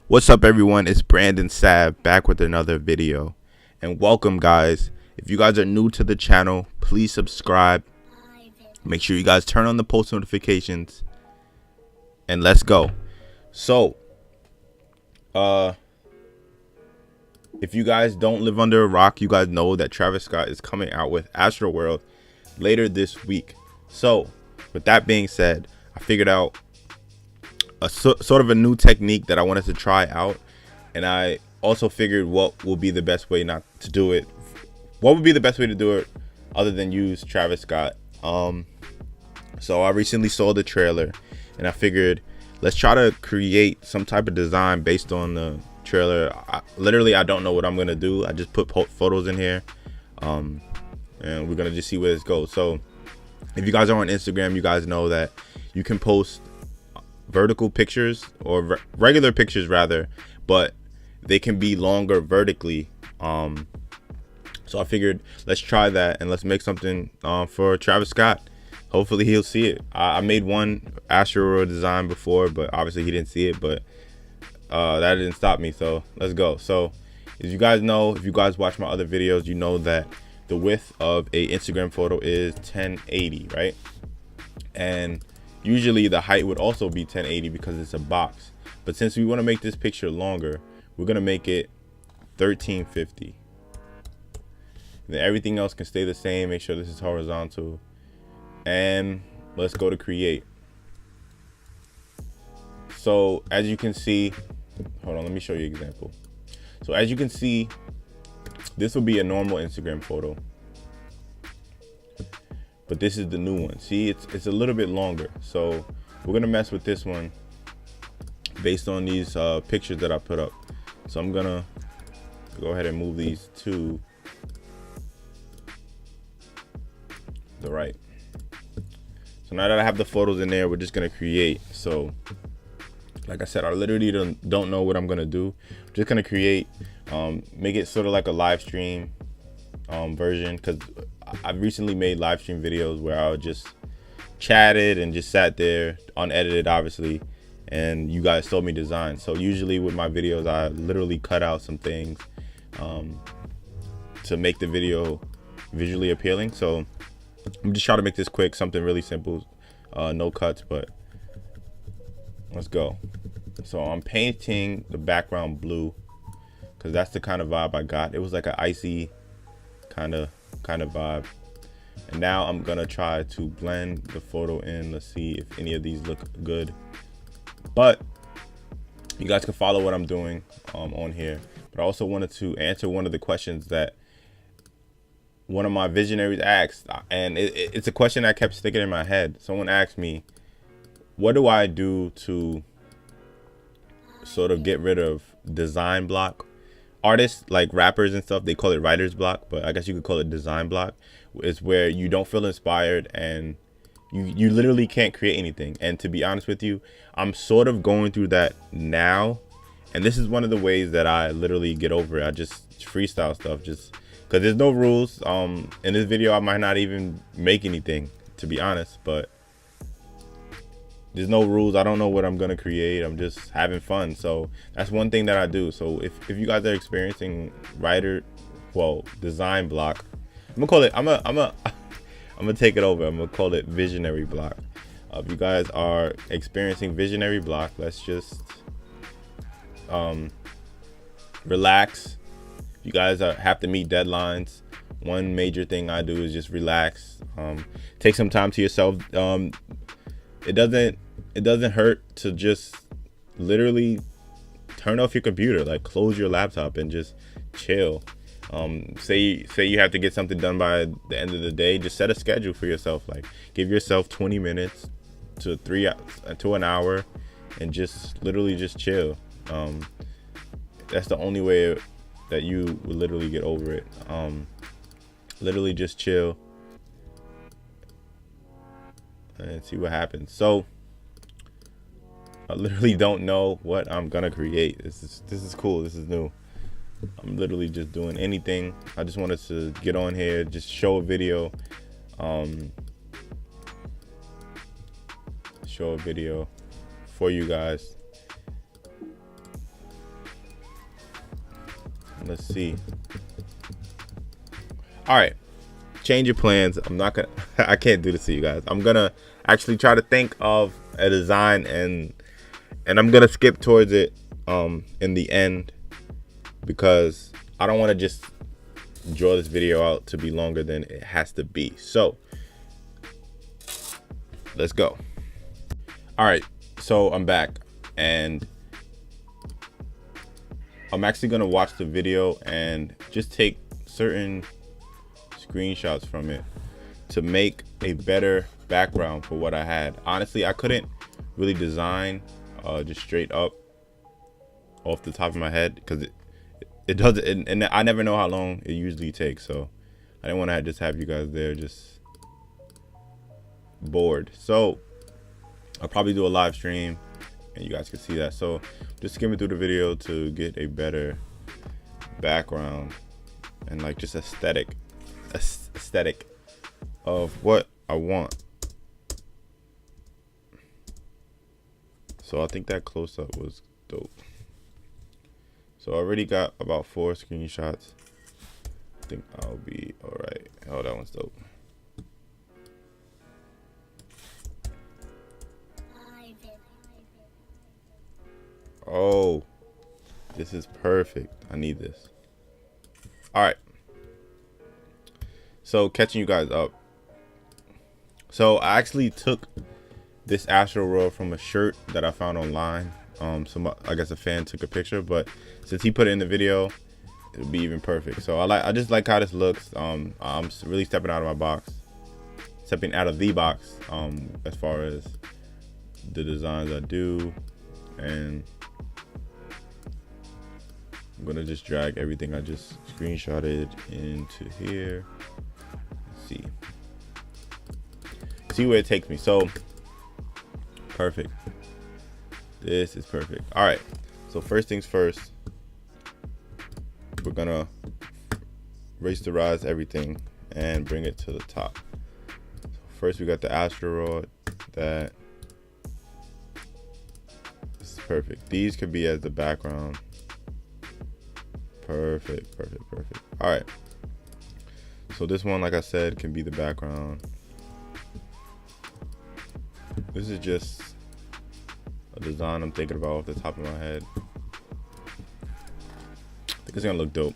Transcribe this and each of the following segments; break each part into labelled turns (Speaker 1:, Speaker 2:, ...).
Speaker 1: What's up, everyone? It's Brandon Sav back with another video, and welcome, guys. If you guys are new to the channel, please subscribe. Make sure you guys turn on the post notifications, and let's go. So if you guys don't live under a rock, you guys know that Travis Scott is coming out with Astroworld later this week. So with that being said, I figured out a sort of a new technique that I wanted to try out, and I also figured what will be the best way not to do it. What would be the best way to do it other than use Travis Scott? So I recently saw the trailer, and I figured let's try to create some type of design based on the trailer. I don't know what I'm gonna do. I just put photos in here, and we're gonna just see where this goes. So if you guys are on Instagram, you guys know that you can post vertical pictures or regular pictures rather, but they can be longer vertically. So I figured let's try that and let's make something for Travis Scott. Hopefully he'll see it. I made one Astroworld design before, but obviously he didn't see it, but that didn't stop me. So let's go. So as you guys know, if you guys watch my other videos, you know that the width of a Instagram photo is 1080, right? And usually the height would also be 1080 because it's a box. But since we want to make this picture longer, we're going to make it 1350. Then everything else can stay the same. Make sure this is horizontal. And let's go to create. So as you can see, hold on, let me show you an example. So as you can see, this will be a normal Instagram photo, but this is the new one. See, it's a little bit longer. So we're gonna mess with this one based on these pictures that I put up. So I'm gonna go ahead and move these to the right. So now that I have the photos in there, we're just gonna create. So like I said, I literally don't know what I'm gonna do. I'm just gonna create, make it sort of like a live stream version, because I've recently made live stream videos where I would just chatted and just sat there unedited, obviously, and you guys told me design. So usually with my videos, I literally cut out some things to make the video visually appealing. So I'm just trying to make this quick, something really simple, no cuts, but let's go. So I'm painting the background blue because that's the kind of vibe I got. It was like an icy kind of vibe. And now I'm gonna try to blend the photo in. Let's see if any of these look good. But you guys can follow what I'm doing on here. But I also wanted to answer one of the questions that one of my visionaries asked, and it's a question that kept sticking in my head. Someone asked me, what do I do to sort of get rid of design block? Artists like rappers and stuff, they call it writer's block, but I guess you could call it design block. It's where you don't feel inspired and you literally can't create anything. And to be honest with you, I'm sort of going through that now, and this is one of the ways that I literally get over it. I just freestyle stuff just because there's no rules. In this video I might not even make anything, to be honest, but there's no rules. I don't know what I'm gonna create. I'm just having fun. So that's one thing that I do. So if you guys are experiencing design block, I'm gonna call it, I'm gonna take it over. I'm gonna call it visionary block. If you guys are experiencing visionary block, let's just relax. If you guys have to meet deadlines, one major thing I do is just relax. Take some time to yourself. It doesn't hurt to just literally turn off your computer, like close your laptop and just chill. Say you have to get something done by the end of the day, just set a schedule for yourself. Like give yourself 20 minutes to an hour and just literally just chill. That's the only way that you will literally get over it. Literally just chill and see what happens. So I literally don't know what I'm gonna create. This is cool. This is new. I'm literally just doing anything. I just wanted to get on here, just show a video, for you guys. Let's see. All right, change your plans. I'm not gonna I can't do this to you guys. I'm gonna actually try to think of a design, and I'm gonna skip towards it in the end, because I don't want to just draw this video out to be longer than it has to be. So let's go. All right, so I'm back, and I'm actually gonna watch the video and just take certain screenshots from it to make a better background for what I had. Honestly, I couldn't really design just straight up off the top of my head, because it doesn't, and I never know how long it usually takes, so I didn't want to just have you guys there just bored. So I'll probably do a live stream and you guys can see that. So just skimming through the video to get a better background and like just aesthetic of what I want. So I think that close-up was dope. So I already got about 4 screenshots. I think I'll be all right. Oh, that one's dope. Oh, this is perfect. I need this. All right. So catching you guys up. So I actually took this Astro World from a shirt that I found online. I guess a fan took a picture, but since he put it in the video, it'll be even perfect. So I just like how this looks. I'm really stepping out of the box, as far as the designs I do, and I'm gonna just drag everything I just screenshotted into here. Let's see where it takes me. So perfect. This is perfect. All right, so first things first, we're gonna rasterize everything and bring it to the top. So first we got the asteroid. That this is perfect. These could be as the background. Perfect. All right, so this one, like I said, can be the background. This is just a design I'm thinking about off the top of my head. I think it's gonna look dope.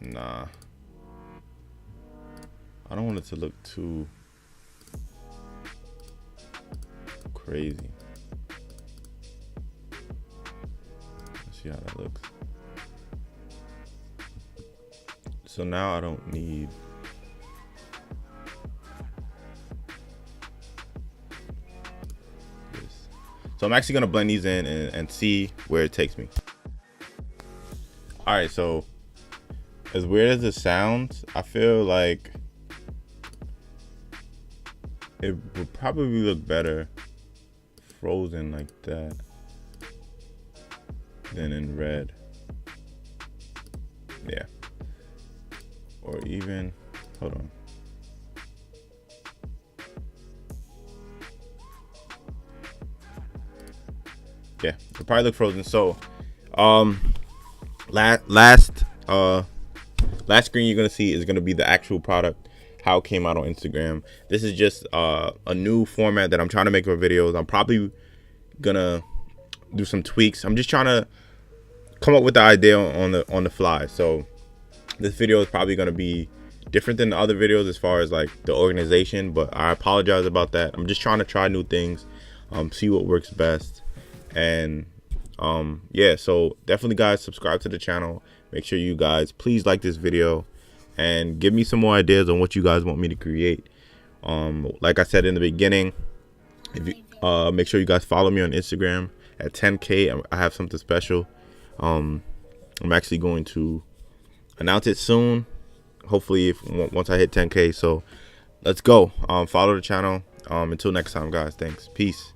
Speaker 1: Nah, I don't want it to look too crazy. Let's see how that looks. So now I don't need this. So I'm actually gonna blend these in and see where it takes me. All right, so as weird as it sounds, I feel like it would probably look better frozen like that than in red. Yeah. Or even, hold on. Yeah, it probably look frozen. So, last screen you're gonna see is gonna be the actual product, how it came out on Instagram. This is just a new format that I'm trying to make for videos. I'm probably gonna do some tweaks. I'm just trying to come up with the idea on the fly. So this video is probably going to be different than the other videos as far as like the organization, but I apologize about that. I'm just trying to try new things, see what works best. And yeah, so definitely guys, subscribe to the channel. Make sure you guys please like this video and give me some more ideas on what you guys want me to create. Like I said in the beginning, if you make sure you guys follow me on Instagram. At 10K I have something special. I'm actually going to announce it soon, hopefully once I hit 10K. So let's go. Follow the channel. Until next time guys, thanks, peace.